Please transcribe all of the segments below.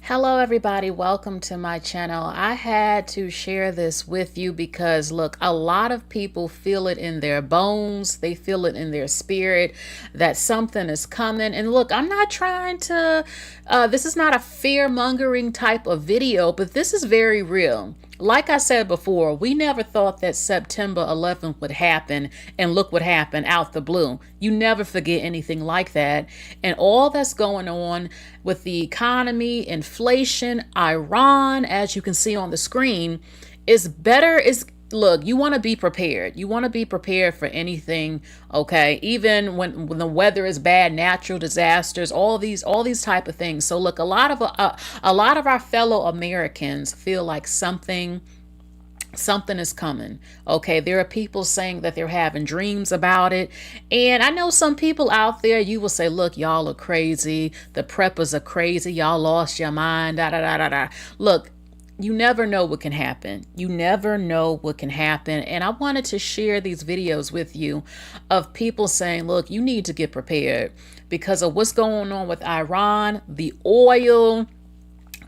Hello everybody, welcome to my channel. I had to share this with you because look, a lot of people feel it in their bones, they feel it in their spirit that something is coming. And look, I'm not trying to, this is not a fear-mongering type of video, but this is very real. Like I said before, we never thought that September 11th would happen, and look what happened out the blue. You never forget anything like that. And all that's going on with the economy, inflation, Iran, as you can see on the screen, is better. Look, you want to be prepared. You want to be prepared for anything, okay? Even when the weather is bad, natural disasters, all these type of things. So look, a lot of our fellow Americans feel like something is coming. Okay, there are people saying that they're having dreams about it. And I know some people out there, you will say, look, y'all are crazy. The preppers are crazy. Y'all lost your mind. Da, da, da, da, da. Look, you never know what can happen. You never know what can happen. And I wanted to share these videos with you of people saying, look, you need to get prepared because of what's going on with Iran, the oil,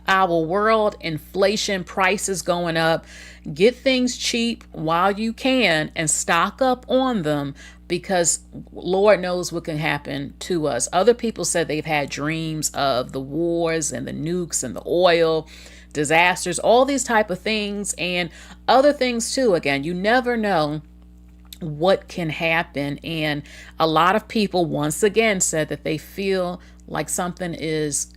our world, inflation, prices going up. Get things cheap while you can and stock up on them because Lord knows what can happen to us. Other people said they've had dreams of the wars and the nukes and the oil disasters, all these type of things and other things too. Again, you never know what can happen. And a lot of people once again said that they feel like something is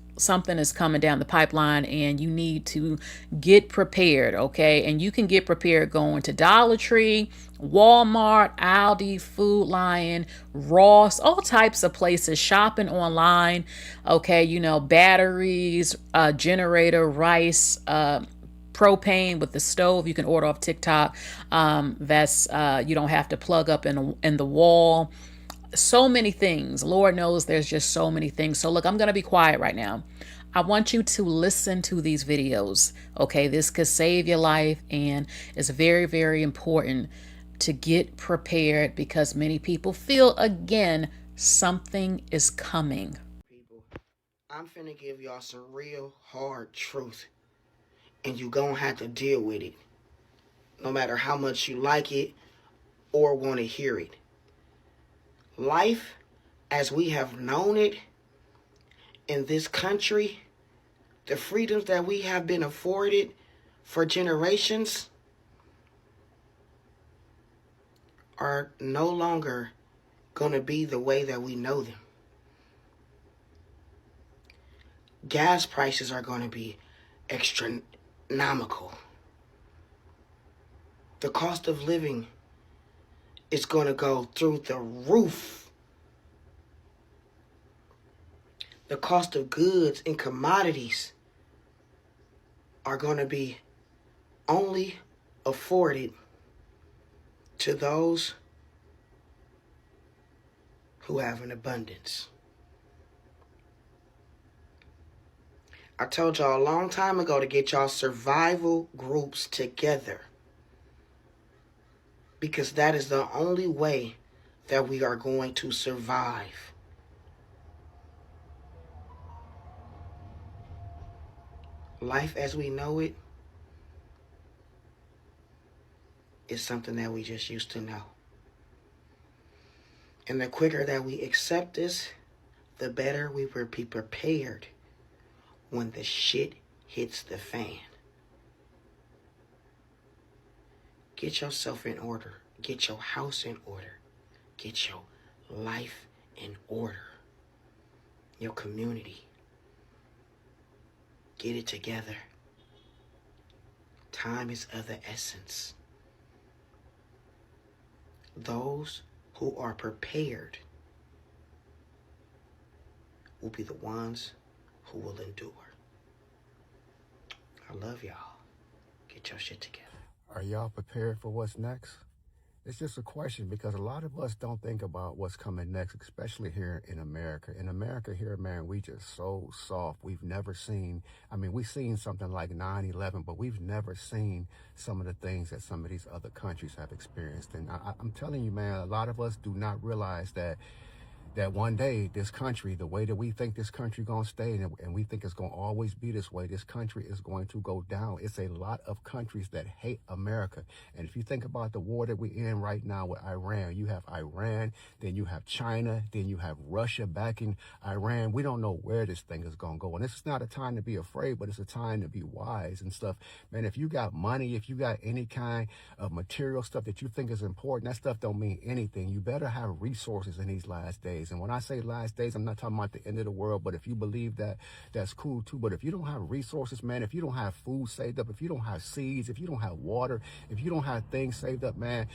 coming down the pipeline and you need to get prepared, okay? And you can get prepared going to Dollar Tree, Walmart, Aldi, Food Lion, Ross, all types of places, shopping online, okay? You know, batteries, generator, rice, propane with the stove you can order off TikTok. That's you don't have to plug up in the wall. So many things. Lord knows there's just so many things. So look, I'm going to be quiet right now. I want you to listen to these videos. Okay, this could save your life and it's very, very important to get prepared because many people feel again something is coming. People, I'm finna give y'all some real hard truth and you gonna have to deal with it no matter how much you like it or want to hear it. Life as we have known it in this country, the freedoms that we have been afforded for generations are no longer going to be the way that we know them. Gas prices are going to be astronomical. The cost of living is going to go through the roof. The cost of goods and commodities are going to be only afforded to those who have an abundance. I told y'all a long time ago to get y'all survival groups together because that is the only way that we are going to survive. Life as we know it is something that we just used to know. And the quicker that we accept this, the better we will be prepared when the shit hits the fan. Get yourself in order. Get your house in order. Get your life in order. Your community. Get it together. Time is of the essence. Those who are prepared will be the ones who will endure. I love y'all. Get your shit together. Are y'all prepared for what's next? It's just a question because a lot of us don't think about what's coming next, especially here in America. In America here, man, we just so soft. We've never seen, we've seen something like 9/11, but we've never seen some of the things that some of these other countries have experienced. And I'm telling you, man, a lot of us do not realize that that one day this country, the way that we think this country gonna stay, and we think it's gonna always be this way, this country is going to go down. It's a lot of countries that hate America. And if you think about the war that we're in right now with Iran, you have Iran, then you have China, then you have Russia backing Iran. We don't know where this thing is gonna go. And this is not a time to be afraid, but it's a time to be wise and stuff. Man, if you got money, if you got any kind of material stuff that you think is important, that stuff don't mean anything. You better have resources in these last days. And when I say last days, I'm not talking about the end of the world, but if you believe that, that's cool too. But if you don't have resources, man, if you don't have food saved up, if you don't have seeds, if you don't have water, if you don't have things saved up, man,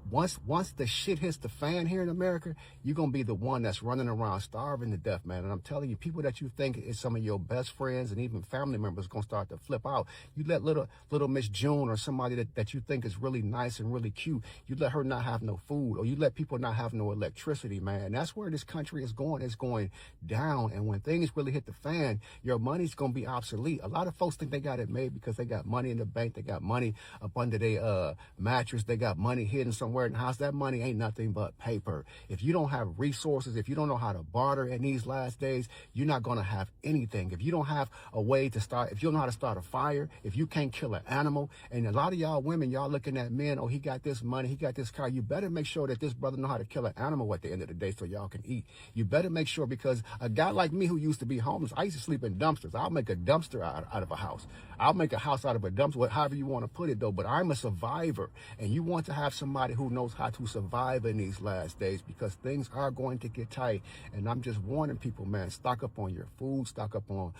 once the shit hits the fan here in America, you're going to be the one that's running around starving to death, man. And I'm telling you, people that you think is some of your best friends and even family members going to start to flip out. You let little Miss June or somebody that you think is really nice and really cute, you let her not have no food, or you let people not have no electricity, man. And that's where this country is going. It's going down. And when things really hit the fan, your money's going to be obsolete. A lot of folks think they got it made because they got money in the bank. They got money up under their mattress. They got money hidden somewhere in the house. That money ain't nothing but paper. If you don't have resources, if you don't know how to barter in these last days, you're not going to have anything. If you don't have a way to start, if you don't know how to start a fire, if you can't kill an animal, and a lot of y'all women, y'all looking at men, oh, he got this money, he got this car, you better make sure that this brother know how to kill an animal at the end of the day so y'all can eat. You better make sure, because a guy like me who used to be homeless, I used to sleep in dumpsters. I'll make a dumpster out of a house. I'll make a house out of a dumpster, however you want to put it though, but I'm a survivor, and you want to have somebody who knows how to survive in these last days, because things are going to get tight. And I'm just warning people, man, stock up on your food, stock up on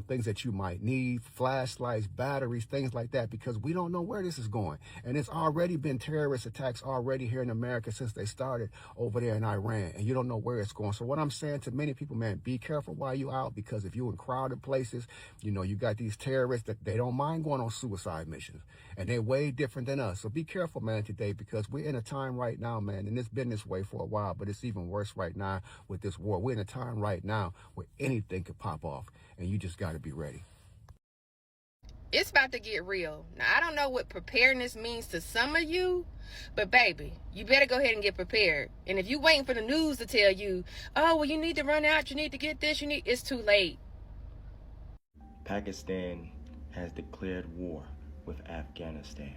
things that you might need, flashlights, batteries, things like that, because we don't know where this is going. And it's already been terrorist attacks already here in America since they started over there in Iran, and you don't know where it's going. So what I'm saying to many people, man, be careful while you out, because if you're in crowded places, you know, you got these terrorists that they don't mind going on suicide missions, and they're way different than us. So be careful, man, today, because we're in a time right now, man, and it's been this way for a while, but it's even worse right now with this war. We're in a time right now where anything could pop off, and you just got to be ready. It's about to get real. Now, I don't know what preparedness means to some of you, but baby, you better go ahead and get prepared. And if you waiting for the news to tell you, oh, well, you need to run out, you need to get this, it's too late. Pakistan has declared war with Afghanistan.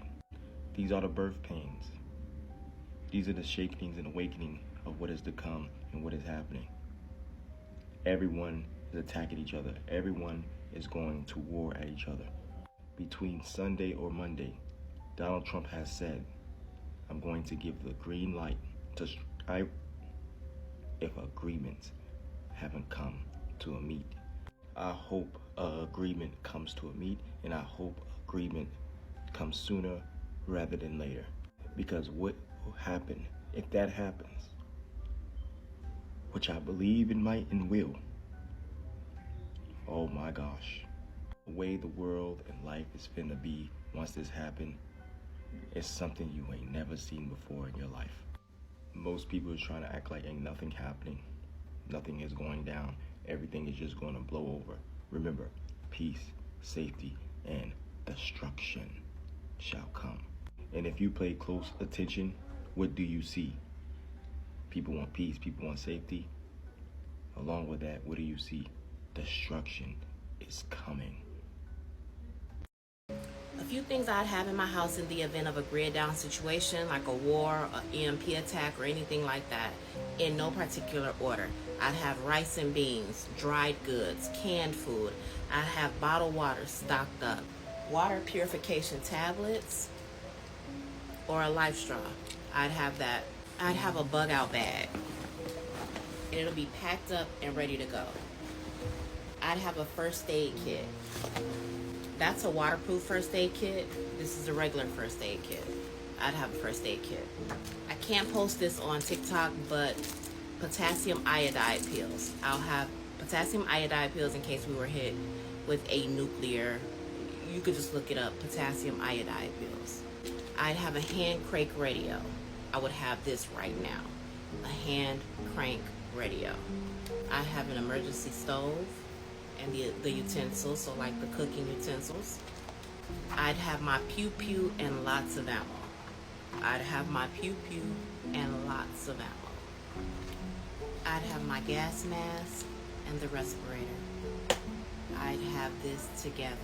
These are the birth pains. These are the shakings and awakening of what is to come and what is happening. Everyone is attacking each other. Everyone is going to war at each other. Between Sunday or Monday, Donald Trump has said, I'm going to give the green light to strike if agreements haven't come to a meet. I hope an agreement comes to a meet, and I hope agreement comes sooner rather than later. Because what will happen if that happens, which I believe it might and will, oh my gosh. The way the world and life is finna be once this happen is something you ain't never seen before in your life. Most people are trying to act like ain't nothing happening. Nothing is going down. Everything is just going to blow over. Remember, peace, safety, and destruction shall come. And if you pay close attention, what do you see? People want peace, people want safety. Along with that, what do you see? Destruction is coming. A few things I'd have in my house in the event of a grid down situation, like a war, an EMP attack, or anything like that, in no particular order. I'd have rice and beans, dried goods, canned food. I'd have bottled water stocked up, water purification tablets, or a life straw. I'd have that. I'd have a Bugout bag, and it'll be packed up and ready to go. I'd have a first aid kit. That's a waterproof first aid kit. This is a regular first aid kit. I'd have a first aid kit. I can't post this on TikTok, but potassium iodide pills. I'll have potassium iodide pills in case we were hit with a nuclear, you could just look it up, potassium iodide pills. I'd have a hand crank radio. I would have this right now, a hand crank radio. I have an emergency stove and the utensils, so like the cooking utensils. I'd have my pew-pew and lots of ammo. I'd have my pew-pew and lots of ammo. I'd have my gas mask and the respirator. I'd have this together.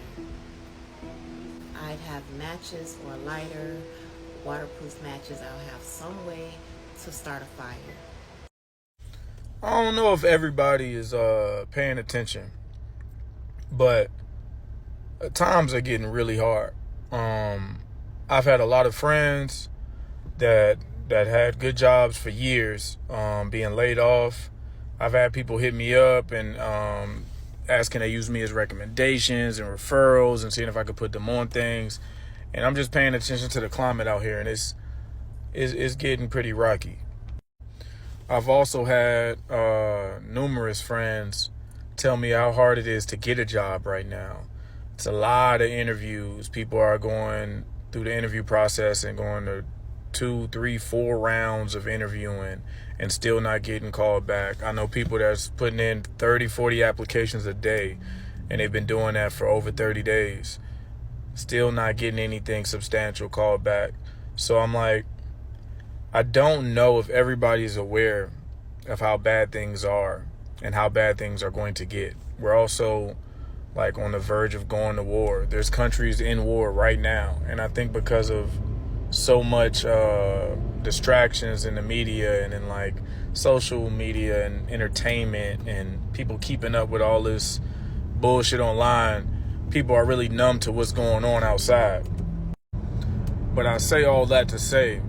I'd have matches or lighter, waterproof matches. I'll have some way to start a fire. I don't know if everybody is paying attention, but times are getting really hard. I've had a lot of friends that had good jobs for years, being laid off. I've had people hit me up and asking to use me as recommendations and referrals and seeing if I could put them on things. And I'm just paying attention to the climate out here, and it's getting pretty rocky. I've also had numerous friends tell me how hard it is to get a job right now. It's a lot of interviews. People are going through the interview process and going to 2, 3, 4 rounds of interviewing and still not getting called back. I know people that's putting in 30, 40 applications a day, and they've been doing that for over 30 days. Still not getting anything substantial called back. So I'm like, I don't know if everybody's aware of how bad things are and how bad things are going to get. We're also like on the verge of going to war. There's countries in war right now. And I think because of so much distractions in the media and in like social media and entertainment and people keeping up with all this bullshit online, people are really numb to what's going on outside. But I say all that to say,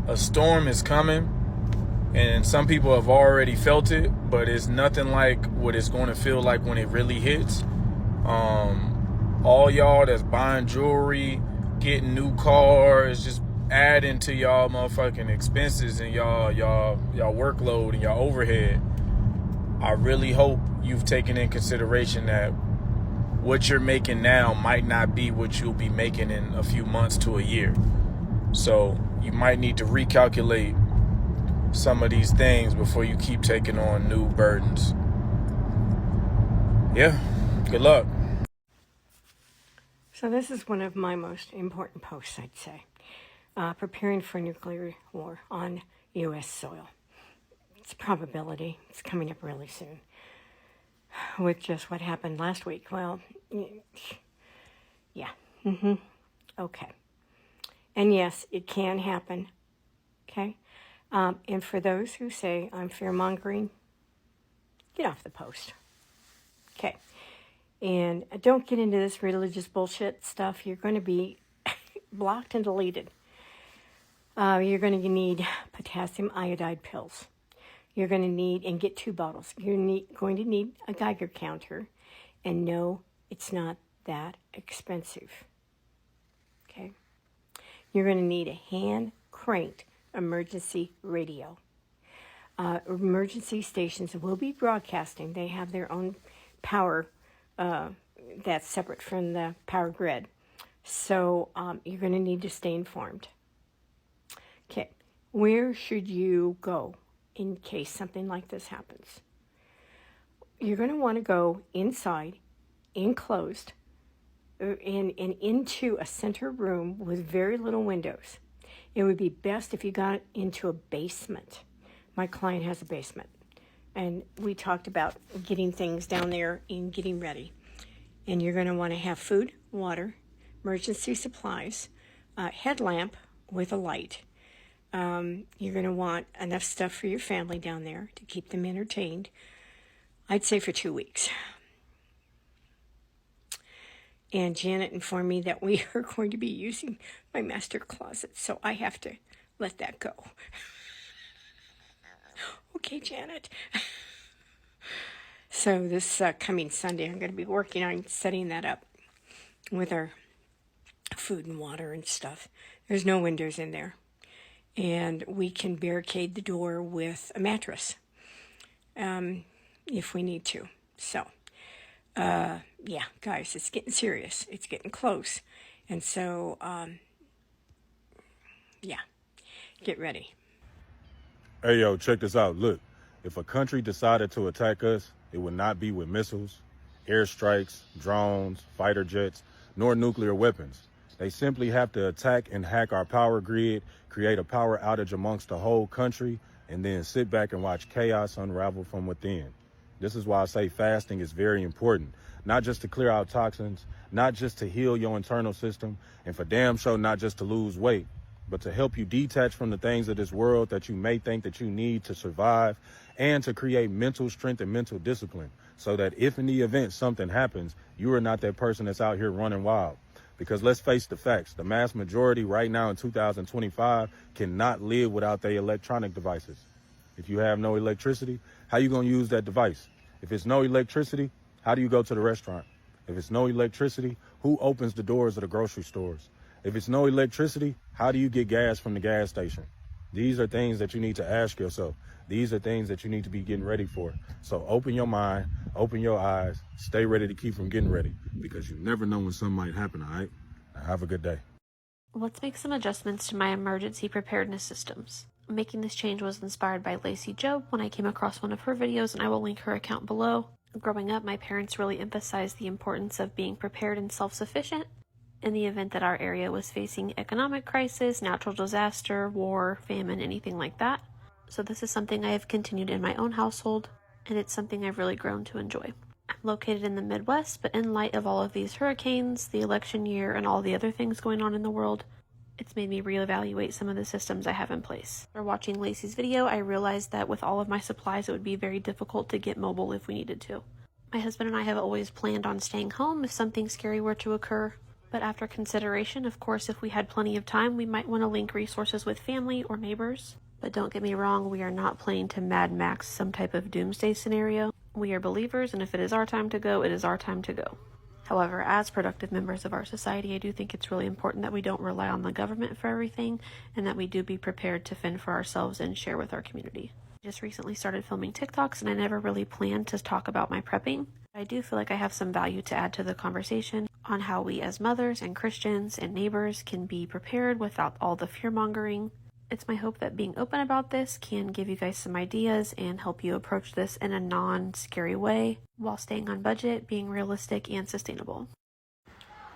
a storm is coming, and some people have already felt it, but it's nothing like what it's going to feel like when it really hits. All y'all that's buying jewelry, getting new cars, just adding to y'all motherfucking expenses and y'all workload and y'all overhead. I really hope you've taken in consideration that what you're making now might not be what you'll be making in a few months to a year. So you might need to recalculate some of these things before you keep taking on new burdens. Yeah, good luck. So this is one of my most important posts, I'd say. Preparing for nuclear war on U.S. soil. It's a probability. It's coming up really soon. With just what happened last week. Well, yeah. Okay. And yes, it can happen. Okay? And for those who say I'm fear-mongering, get off the post. Okay. And don't get into this religious bullshit stuff. You're going to be blocked and deleted. You're going to need potassium iodide pills. You're going to need, and get 2 bottles. You're going to need a Geiger counter. And no, it's not that expensive. Okay? You're going to need a hand-cranked emergency radio. Emergency stations will be broadcasting. They have their own power that's separate from the power grid. So you're going to need to stay informed. Okay, where should you go in case something like this happens? You're going to want to go inside, enclosed, and into a center room with very little windows. It would be best if you got into a basement. My client has a basement. And we talked about getting things down there and getting ready. And you're going to want to have food, water, emergency supplies, headlamp with a light. You're going to want enough stuff for your family down there to keep them entertained. I'd say for 2 weeks. And Janet informed me that we are going to be using my master closet, so I have to let that go. Okay, Janet. So this coming Sunday, I'm going to be working on setting that up with our food and water and stuff. There's no windows in there. And we can barricade the door with a mattress if we need to. So, yeah, guys, it's getting serious. It's getting close. And so, yeah, get ready. Hey, yo, check this out. Look, if a country decided to attack us, it would not be with missiles, airstrikes, drones, fighter jets, nor nuclear weapons. They simply have to attack and hack our power grid, create a power outage amongst the whole country, and then sit back and watch chaos unravel from within. This is why I say fasting is very important, not just to clear out toxins, not just to heal your internal system, and for damn sure not just to lose weight, but to help you detach from the things of this world that you may think that you need to survive, and to create mental strength and mental discipline so that if in the event something happens, you are not that person that's out here running wild. Because let's face the facts, the mass majority right now in 2025 cannot live without their electronic devices. If you have no electricity, how you gonna use that device? If it's no electricity, how do you go to the restaurant? If it's no electricity, who opens the doors of the grocery stores? If it's no electricity, how do you get gas from the gas station? These are things that you need to ask yourself. These are things that you need to be getting ready for. So open your mind, open your eyes, stay ready to keep from getting ready, because you never know when something might happen, all right? Now have a good day. Let's make some adjustments to my emergency preparedness systems. Making this change was inspired by Lacey Joe when I came across one of her videos, and I will link her account below. Growing up, my parents really emphasized the importance of being prepared and self-sufficient in the event that our area was facing economic crisis, natural disaster, war, famine, anything like that. So this is something I have continued in my own household, and it's something I've really grown to enjoy. I'm located in the Midwest, but in light of all of these hurricanes, the election year, and all the other things going on in the world, it's made me reevaluate some of the systems I have in place. After watching Lacey's video, I realized that with all of my supplies, it would be very difficult to get mobile if we needed to. My husband and I have always planned on staying home if something scary were to occur, but after consideration, of course, if we had plenty of time, we might want to link resources with family or neighbors. But don't get me wrong, we are not playing to Mad Max some type of doomsday scenario. We are believers, and if it is our time to go, it is our time to go. However, as productive members of our society, I do think it's really important that we don't rely on the government for everything, and that we do be prepared to fend for ourselves and share with our community. I just recently started filming TikToks, and I never really planned to talk about my prepping. I do feel like I have some value to add to the conversation on how we as mothers and Christians and neighbors can be prepared without all the fear-mongering. It's my hope that being open about this can give you guys some ideas and help you approach this in a non-scary way while staying on budget, being realistic and sustainable.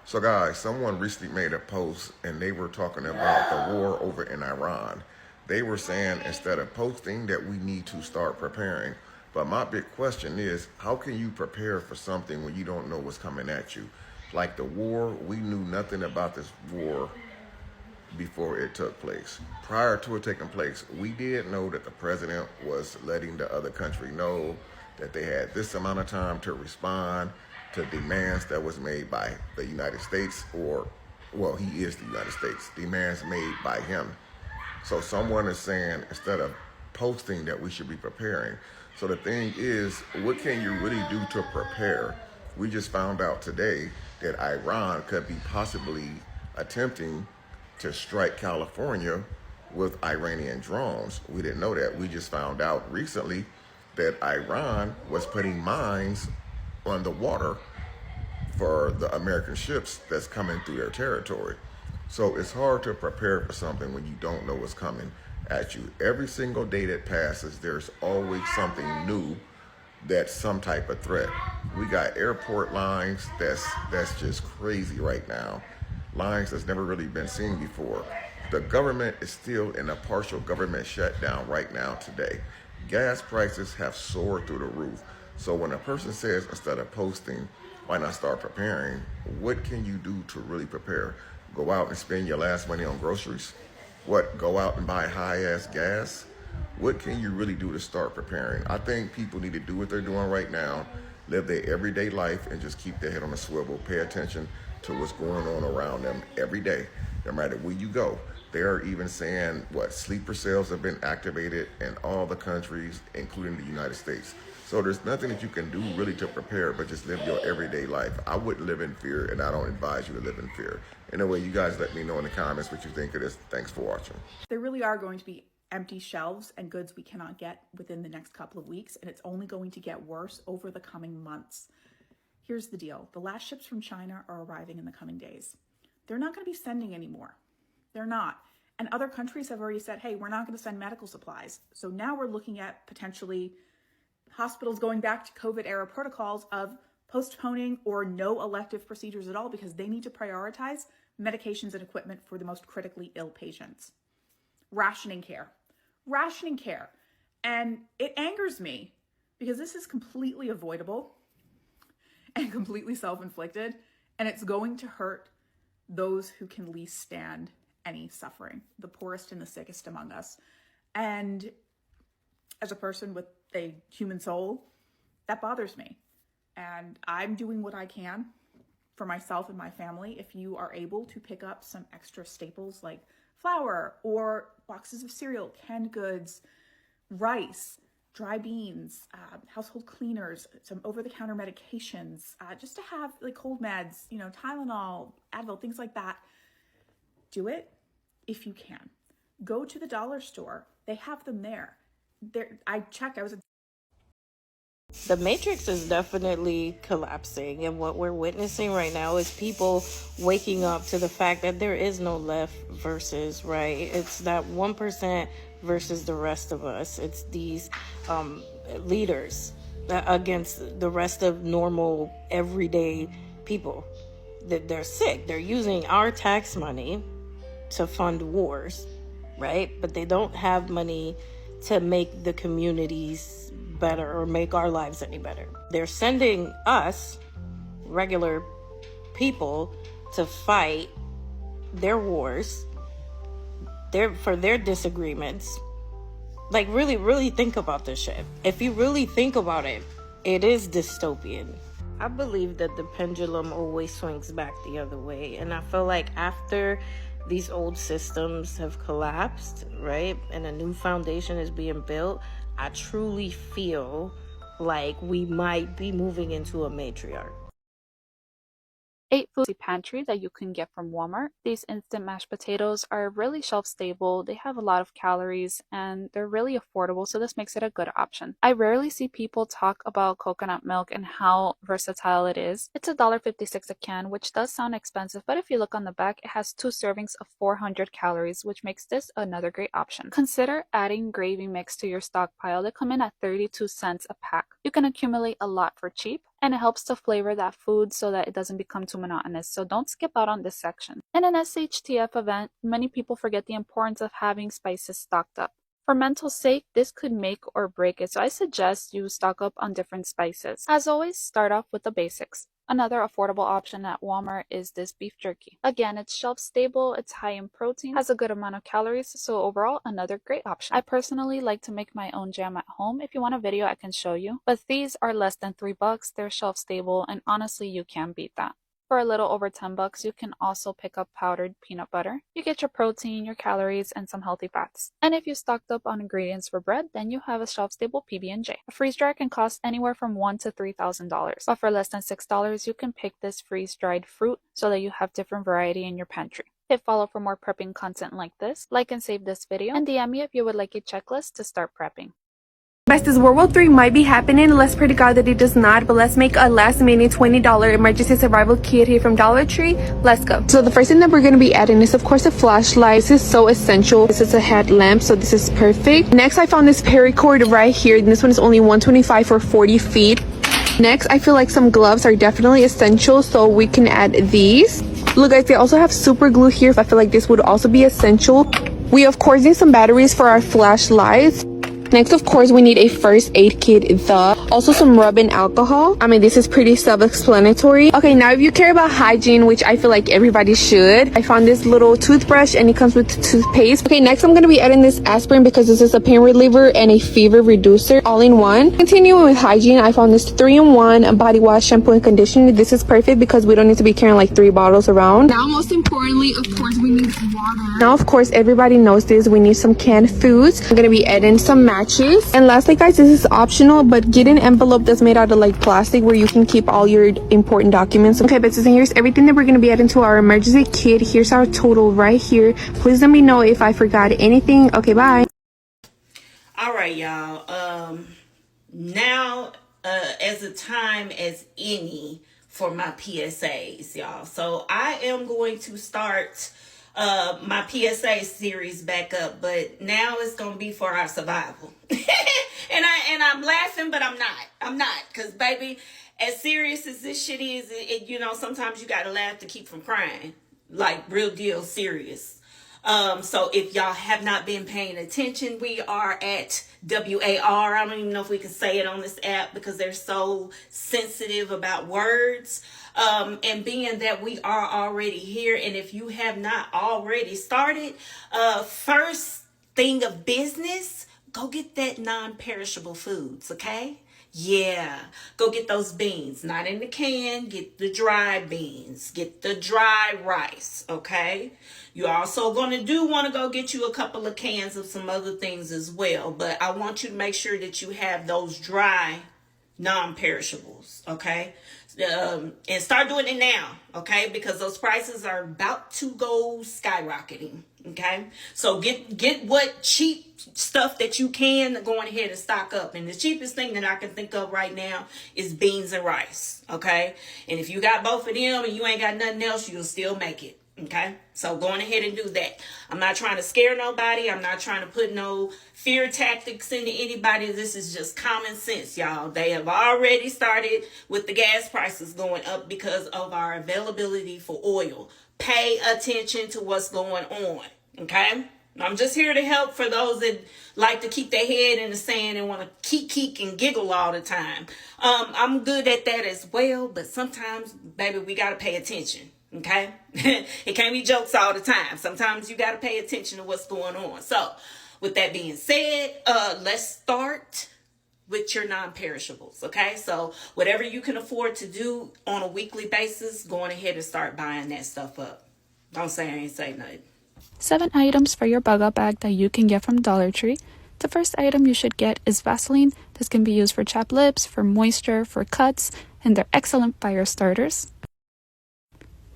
So guys, someone recently made a post and they were talking about the war over in Iran. They were saying instead of posting that we need to start preparing. But my big question is, how can you prepare for something when you don't know what's coming at you? Like the war, we knew nothing about this war before it took place. Prior to it taking place, we did know that the president was letting the other country know that they had this amount of time to respond to demands that was made by the United States, or, well, he is the United States, demands made by him. So someone is saying instead of posting that we should be preparing. So the thing is, what can you really do to prepare? We just found out today that Iran could be possibly attempting to strike California with Iranian drones. We didn't know that. We just found out recently that Iran was putting mines on the water for the American ships that's coming through their territory. So it's hard to prepare for something when you don't know what's coming at you. Every single day that passes, there's always something new that's some type of threat. We got airport lines that's just crazy right now. Lines that's never really been seen before. The government is still in a partial government shutdown right now today. Gas prices have soared through the roof. So when a person says instead of posting, why not start preparing? What can you do to really prepare? Go out and spend your last money on groceries? What, go out and buy high-ass gas? What can you really do to start preparing? I think people need to do what they're doing right now, live their everyday life, and just keep their head on a swivel. Pay attention to what's going on around them every day, no matter where you go. They're even saying, sleeper cells have been activated in all the countries, including the United States. So there's nothing that you can do really to prepare, but just live your everyday life. I wouldn't live in fear, and I don't advise you to live in fear. Anyway, you guys let me know in the comments what you think of this. Thanks for watching. There really are going to be empty shelves and goods we cannot get within the next couple of weeks, and it's only going to get worse over the coming months. Here's the deal. The last ships from China are arriving in the coming days. They're not going to be sending anymore. They're not. And other countries have already said, hey, we're not going to send medical supplies. So now we're looking at potentially hospitals going back to COVID-era protocols of postponing or no elective procedures at all because they need to prioritize medications and equipment for the most critically ill patients. Rationing care. Rationing care. And it angers me because this is completely avoidable and completely self-inflicted, and it's going to hurt those who can least stand any suffering, the poorest and the sickest among us. And as a person with a human soul, that bothers me. And I'm doing what I can for myself and my family. If you are able to pick up some extra staples like flour or boxes of cereal, canned goods, rice, dry beans, household cleaners, some over-the-counter medications, just to have like cold meds, you know, Tylenol, Advil, things like that. Do it if you can. Go to the dollar store. They have them there. I checked. I was at The matrix is definitely collapsing, and what we're witnessing right now is people waking up to the fact that there is no left versus right. It's that 1% versus the rest of us. It's these leaders against the rest of normal everyday people. That they're sick. They're using our tax money to fund wars, right? But they don't have money to make the communities better or make our lives any better. They're sending us, regular people, to fight their wars, for their disagreements. Like, really think about this shit. If you really think about it, it is dystopian. I believe that the pendulum always swings back the other way. And I feel like after these old systems have collapsed, right, and a new foundation is being built, I truly feel like we might be moving into a matriarch. 8 food pantry that you can get from Walmart. These instant mashed potatoes are really shelf stable. They have a lot of calories and they're really affordable, so this makes it a good option. I rarely see people talk about coconut milk and how versatile it is. It's $1.56 a can, which does sound expensive, but if you look on the back, it has 2 servings of 400 calories, which makes this another great option. Consider adding gravy mix to your stockpile. They come in at 32 cents a pack. You can accumulate a lot for cheap, and it helps to flavor that food so that it doesn't become too monotonous, so don't skip out on this section. In an SHTF event, many people forget the importance of having spices stocked up. For mental sake, this could make or break it, so I suggest you stock up on different spices. As always, start off with the basics. Another affordable option at Walmart is this beef jerky. Again, it's shelf stable, it's high in protein, has a good amount of calories, so overall, another great option. I personally like to make my own jam at home. If you want a video, I can show you. But these are less than $3, they're shelf stable, and honestly, you can't beat that. For a little over $10, you can also pick up powdered peanut butter. You get your protein, your calories, and some healthy fats. And if you stocked up on ingredients for bread, then you have a shelf-stable PB&J. A freeze dryer can cost anywhere from $1,000 to $3,000. But for less than $6, you can pick this freeze-dried fruit so that you have different variety in your pantry. Hit follow for more prepping content like this. Like and save this video, and DM me if you would like a checklist to start prepping. Besties, World War 3 might be happening. Let's pray to God that it does not, but let's make a last minute $20 emergency survival kit here from Dollar Tree. Let's go. So the first thing that we're going to be adding is, of course, a flashlight. This is so essential. This is a headlamp, so this is perfect. Next, I found this paracord right here. This one is only $125 for 40 feet. Next, I feel like some gloves are definitely essential, so we can add these. Look, guys, they also have super glue here. I feel like this would also be essential. We, of course, need some batteries for our flashlights. Next, of course, we need a first aid kit, also some rubbing alcohol. I mean, this is pretty self-explanatory. Okay, now if you care about hygiene, which I feel like everybody should, I found this little toothbrush and it comes with toothpaste. Okay, next I'm going to be adding this aspirin because this is a pain reliever and a fever reducer all in one. Continuing with hygiene, I found this 3-in-1 body wash, shampoo, and conditioner. This is perfect because we don't need to be carrying like 3 bottles around. Now, most importantly, of course, we need water. Now, of course, everybody knows this. We need some canned foods. I'm going to be adding some matches. And lastly, guys, this is optional, but get an envelope that's made out of like plastic where you can keep all your important documents. Okay, but so here's everything that we're going to be adding to our emergency kit. Here's our total right here. Please let me know if I forgot anything. Okay, bye. All right, y'all. Now as a time as any for my PSAs, y'all. So I am going to start my PSA series back up, but now it's gonna be for our survival. and I'm laughing, but I'm not, because baby, as serious as this shit is, you know, sometimes you gotta laugh to keep from crying, like real deal serious. So if y'all have not been paying attention, we are at WAR. I don't even know if we can say it on this app because they're so sensitive about words. And being that we are already here, and if you have not already started, first thing of business, go get that non-perishable foods, okay? Yeah, go get those beans, not in the can. Get the dry beans, get the dry rice, okay? You also want to go get you a couple of cans of some other things as well, but I want you to make sure that you have those dry non-perishables, okay? And start doing it now, okay? Because those prices are about to go skyrocketing, okay? So get what cheap stuff that you can, going ahead and stock up. And the cheapest thing that I can think of right now is beans and rice, okay? And if you got both of them and you ain't got nothing else, you'll still make it. Okay, so going ahead and do that. I'm not trying to scare nobody. I'm not trying to put no fear tactics into anybody. This is just common sense, y'all. They have already started with the gas prices going up because of our availability for oil. Pay attention to what's going on. Okay, I'm just here to help for those that like to keep their head in the sand and want to keek and giggle all the time. I'm good at that as well, but sometimes, baby, we got to pay attention. Okay, it can't be jokes all the time. Sometimes you got to pay attention to what's going on. So with that being said, let's start with your non-perishables. Okay, so whatever you can afford to do on a weekly basis, going ahead and start buying that stuff up. Don't say I ain't say nothing. 7 items for your Bugout bag that you can get from Dollar Tree. The first item you should get is Vaseline. This can be used for chapped lips, for moisture, for cuts, and they're excellent fire starters.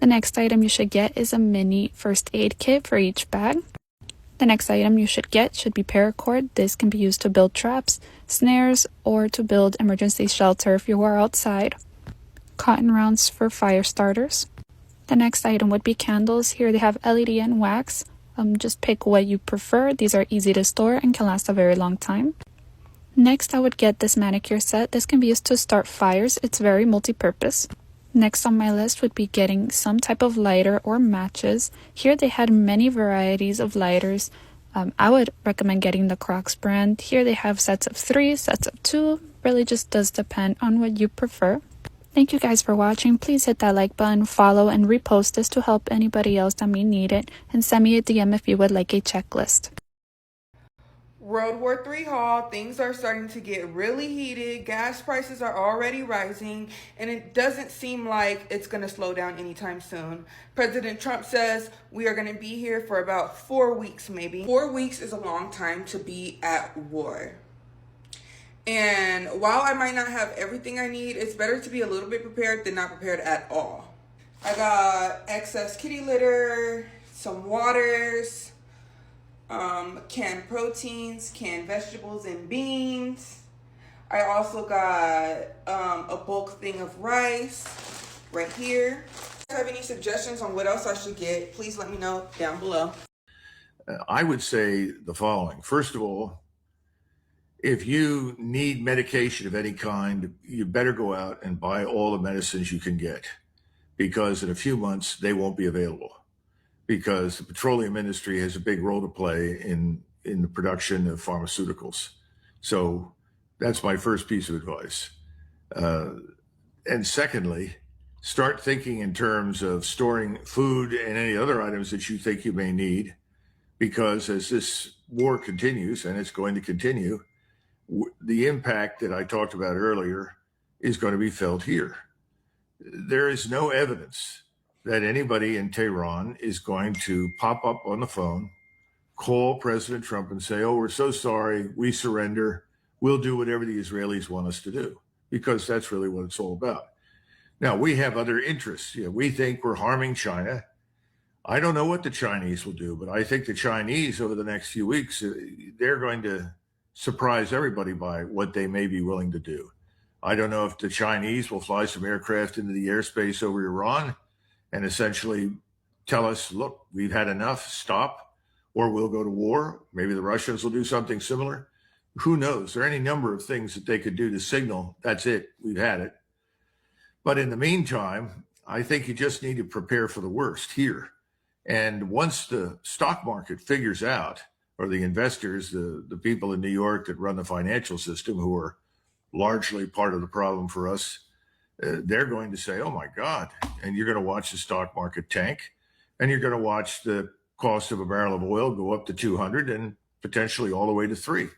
The next item you should get is a mini first aid kit for each bag. The next item you should get should be paracord. This can be used to build traps, snares, or to build emergency shelter if you are outside. Cotton rounds for fire starters. The next item would be candles. Here they have LED and wax. Just pick what you prefer. These are easy to store and can last a very long time. Next, I would get this manicure set. This can be used to start fires. It's very multi-purpose. Next on my list would be getting some type of lighter or matches. Here they had many varieties of lighters. I would recommend getting the Crocs brand. Here they have sets of 3, sets of 2. Really just does depend on what you prefer. Thank you guys for watching. Please hit that like button, follow, and repost this to help anybody else that may need it. And send me a DM if you would like a checklist. World War III haul. Things are starting to get really heated. Gas prices are already rising, and it doesn't seem like it's going to slow down anytime soon. President Trump says we are going to be here for about 4 weeks, maybe. 4 weeks is a long time to be at war. And while I might not have everything I need, it's better to be a little bit prepared than not prepared at all. I got excess kitty litter, some waters, canned proteins, canned vegetables and beans. I also got a bulk thing of rice right here. If you have any suggestions on what else I should get, please let me know down below. I would say the following. First of all, if you need medication of any kind, you better go out and buy all the medicines you can get, because in a few months they won't be available, because the petroleum industry has a big role to play in the production of pharmaceuticals. So that's my first piece of advice. And secondly, start thinking in terms of storing food and any other items that you think you may need, because as this war continues, and it's going to continue, the impact that I talked about earlier is going to be felt here. There is no evidence that anybody in Tehran is going to pop up on the phone, call President Trump and say, oh, we're so sorry, we surrender, we'll do whatever the Israelis want us to do, because that's really what it's all about. Now, we have other interests. We think we're harming China. I don't know what the Chinese will do, but I think the Chinese over the next few weeks, they're going to surprise everybody by what they may be willing to do. I don't know if the Chinese will fly some aircraft into the airspace over Iran and essentially tell us, look, we've had enough, stop, or we'll go to war. Maybe the Russians will do something similar. Who knows? There are any number of things that they could do to signal, that's it, we've had it. But in the meantime, I think you just need to prepare for the worst here. And once the stock market figures out, or the investors, the people in New York that run the financial system, who are largely part of the problem for us, they're going to say, oh my God. And you're going to watch the stock market tank, and you're going to watch the cost of a barrel of oil go up to 200 and potentially all the way to 3.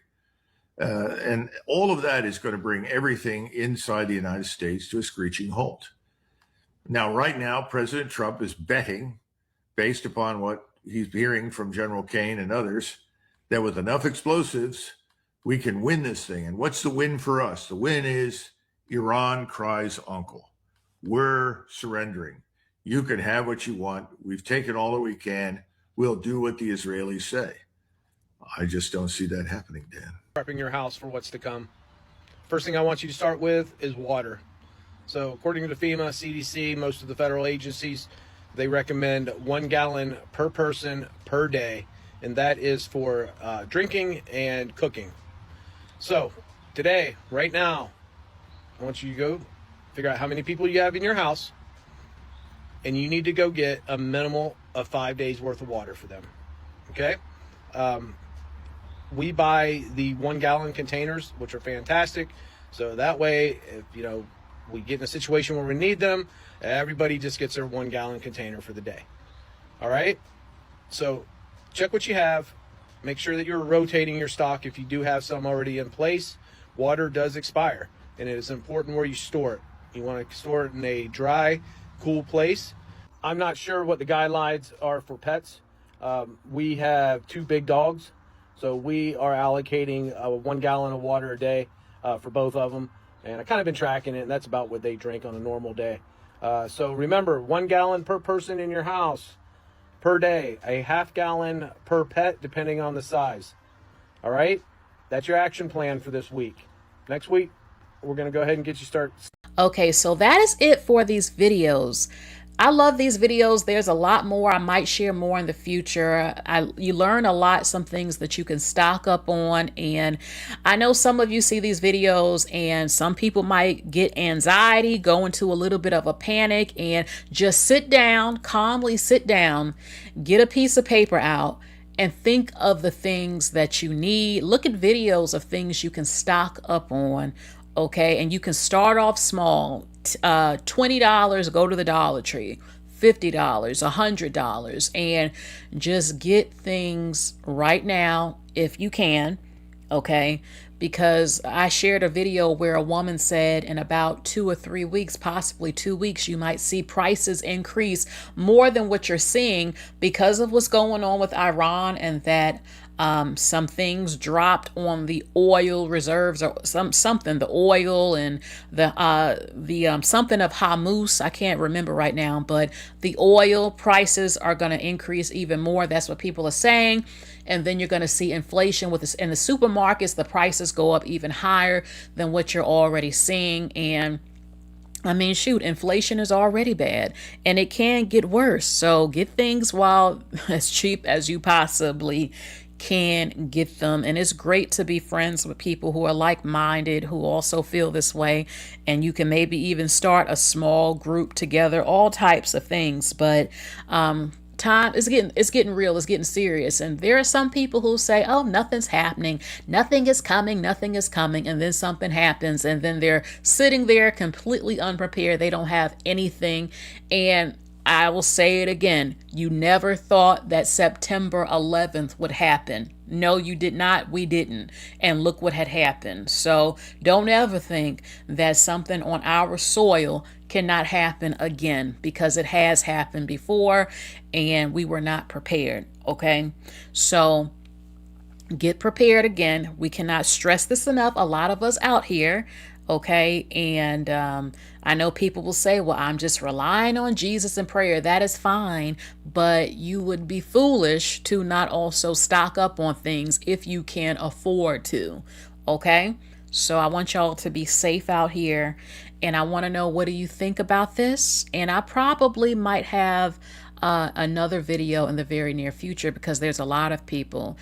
And all of that is going to bring everything inside the United States to a screeching halt. Now, right now, President Trump is betting, based upon what he's hearing from General Kane and others, that with enough explosives, we can win this thing. And what's the win for us? The win is Iran cries uncle. We're surrendering. You can have what you want. We've taken all that we can. We'll do what the Israelis say. I just don't see that happening, Dan. Prepping your house for what's to come. First thing I want you to start with is water. So according to FEMA, CDC, most of the federal agencies, they recommend 1 gallon per person per day, and that is for drinking and cooking. So today, right now, I want you to go figure out how many people you have in your house, and you need to go get a minimal of 5 days worth of water for them. Okay? We buy the 1 gallon containers, which are fantastic. So that way, if we get in a situation where we need them, everybody just gets their 1 gallon container for the day. All right? So check what you have. Make sure that you're rotating your stock if you do have some already in place. Water does expire, and it is important where you store it. You want to store it in a dry, cool place. I'm not sure what the guidelines are for pets. We have 2 big dogs, so we are allocating 1 gallon of water a day for both of them. And I kind of been tracking it, and that's about what they drink on a normal day. So remember, 1 gallon per person in your house per day, a ½ gallon per pet, depending on the size. All right? That's your action plan for this week. Next week, we're going to go ahead and get you started. Okay, so that is it for these videos. I love these videos. There's a lot more. I might share more in the future. You learn a lot, some things that you can stock up on. And I know some of you see these videos and some people might get anxiety, go into a little bit of a panic, and just sit down, calmly sit down, get a piece of paper out, and think of the things that you need. Look at videos of things you can stock up on. Okay, and you can start off small. $20, go to the Dollar Tree. $50, $100, and just get things right now if you can. Okay, because I shared a video where a woman said in about 2 or 3 weeks, possibly 2 weeks, you might see prices increase more than what you're seeing because of what's going on with Iran, and that some things dropped on the oil reserves, or something, the oil and the something of Hamas. I can't remember right now, but the oil prices are going to increase even more. That's what people are saying. And then you're going to see inflation with this in the supermarkets. The prices go up even higher than what you're already seeing. And I mean, shoot, inflation is already bad and it can get worse. So get things while as cheap as you possibly can get them. And it's great to be friends with people who are like-minded, who also feel this way. And you can maybe even start a small group together, all types of things. But time is getting real, it's getting serious. And there are some people who say, oh, nothing's happening, nothing is coming, and then something happens, and then they're sitting there completely unprepared. They don't have anything. And I will say it again, you never thought that September 11th would happen. No, you did not. We didn't. And look what had happened. So don't ever think that something on our soil cannot happen again, because it has happened before and we were not prepared. Okay, so get prepared again. We cannot stress this enough. A lot of us out here, okay, and I know people will say, well, I'm just relying on Jesus and prayer. That is fine, but you would be foolish to not also stock up on things if you can afford to. Okay, so I want y'all to be safe out here, and I want to know, what do you think about this? And I probably might have another video in the very near future, because there's a lot of people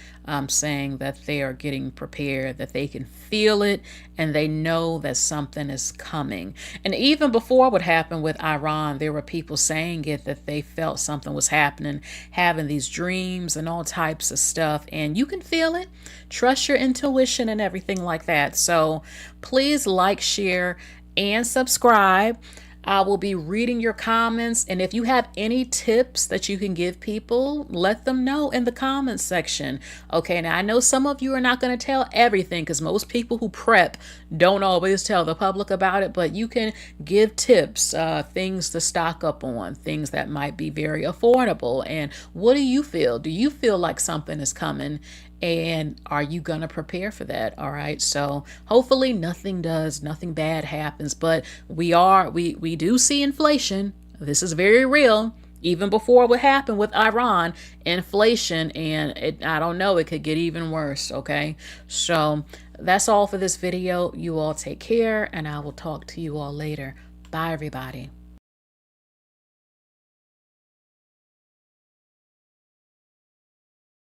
saying that they are getting prepared, that they can feel it and they know that something is coming. And even before what happened with Iran, there were people saying it, that they felt something was happening, having these dreams and all types of stuff. And you can feel it. Trust your intuition and everything like that. So please like, share, and subscribe. I will be reading your comments, and if you have any tips that you can give people, let them know in the comments section. Okay, now I know some of you are not going to tell everything, because most people who prep don't always tell the public about it, but you can give tips, things to stock up on, things that might be very affordable. And what do you feel? Do you feel like something is coming? And are you going to prepare for that? All right. So hopefully nothing bad happens, but we do see inflation. This is very real. Even before what happened with Iran, inflation, and I don't know, it could get even worse. Okay. So that's all for this video. You all take care, and I will talk to you all later. Bye, everybody.